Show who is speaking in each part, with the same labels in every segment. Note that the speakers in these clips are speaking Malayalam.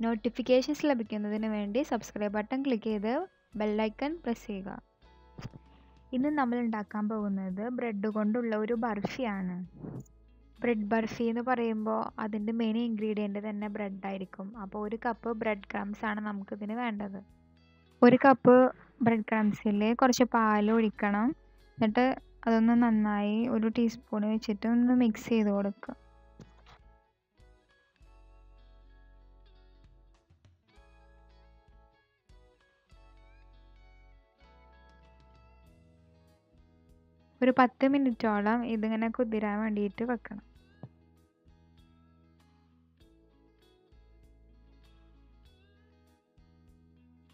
Speaker 1: നോട്ടിഫിക്കേഷൻസ് ലഭിക്കുന്നതിന് വേണ്ടി സബ്സ്ക്രൈബ് ബട്ടൺ ക്ലിക്ക് ചെയ്ത് ബെല്ലൈക്കൺ പ്രസ് ചെയ്യുക. ഇന്ന് നമ്മൾ ഉണ്ടാക്കാൻ പോകുന്നത് ബ്രെഡ് കൊണ്ടുള്ള ഒരു ബർഫിയാണ്. ബ്രെഡ് ബർഫി എന്ന് പറയുമ്പോൾ അതിൻ്റെ മെയിൻ ഇൻഗ്രീഡിയൻറ്റ് തന്നെ ബ്രെഡ് ആയിരിക്കും. അപ്പോൾ 1 കപ്പ് ബ്രെഡ് ക്രംസ് ആണ് നമുക്കിതിന് വേണ്ടത്. 1 കപ്പ് ബ്രെഡ് ക്രംസിൽ കുറച്ച് പാൽ ഒഴിക്കണം. എന്നിട്ട് അതൊന്ന് നന്നായി 1 ടീസ്പൂൺ വെച്ചിട്ട് ഒന്ന് മിക്സ് ചെയ്ത് കൊടുക്കുക. ഒരു 10 മിനിറ്റോളം ഇതിങ്ങനെ കുതിരാൻ വേണ്ടിയിട്ട് വെക്കണം.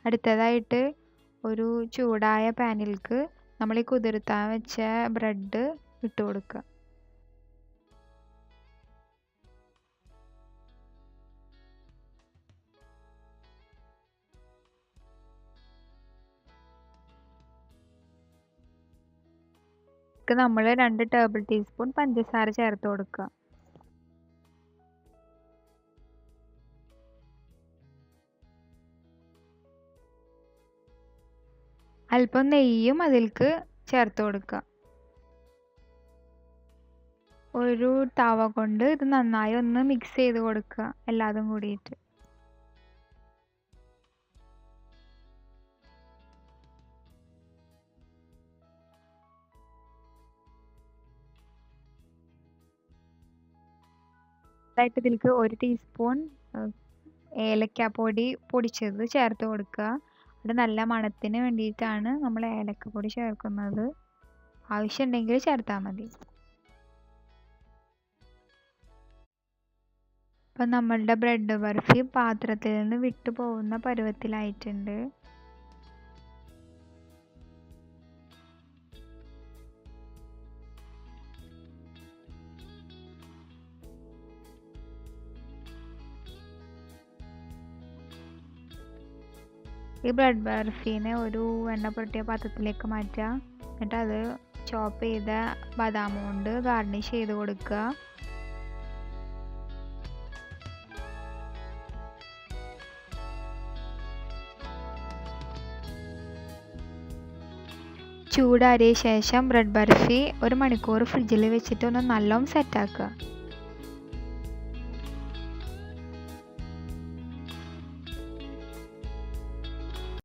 Speaker 1: അടുത്തതായിട്ട് ഒരു ചൂടായ പാനിലേക്ക് നമ്മൾ ഈ കുതിർത്താൻ വെച്ച ബ്രെഡ് ഇട്ട് കൊടുക്കുക. നമ്മൾ 2 ടേബിൾ ടീസ്പൂൺ പഞ്ചസാര ചേർത്ത് കൊടുക്കുക. അല്പം നെയ്യും അതിലേക്ക് ചേർത്ത് കൊടുക്കുക. ഒരു തവ കൊണ്ട് ഇത് നന്നായി ഒന്ന് മിക്സ് ചെയ്ത് കൊടുക്കുക എല്ലാതും കൂടിയിട്ട്. ഇതിലേക്ക് 1 ടീസ്പൂൺ ഏലക്കാപ്പൊടി പൊടിച്ചത് ചേർത്ത് കൊടുക്കുക. അത് നല്ല മണത്തിന് വേണ്ടിയിട്ടാണ് നമ്മൾ ഏലക്കപ്പൊടി ചേർക്കുന്നത്. ആവശ്യമുണ്ടെങ്കിൽ ചേർത്താൽ മതി. അപ്പം നമ്മളുടെ ബ്രെഡ് ബർഫി പാത്രത്തിൽ നിന്ന് വിട്ടു പോകുന്ന പരുവത്തിലായിട്ടുണ്ട്. ഈ ബ്രെഡ് ബർഫീനെ ഒരു എണ്ണ പുരട്ടിയ പാത്രത്തിലേക്ക് മാറ്റുക. എന്നിട്ട് അത് ചോപ്പ് ചെയ്ത ബദാം കൊണ്ട് ഗാർണിഷ് ചെയ്ത് കൊടുക്കുക. ചൂടാറിയ ശേഷം ബ്രെഡ് ബർഫി 1 മണിക്കൂർ ഫ്രിഡ്ജിൽ വെച്ചിട്ട് ഒന്ന് നല്ലോണം സെറ്റാക്കുക.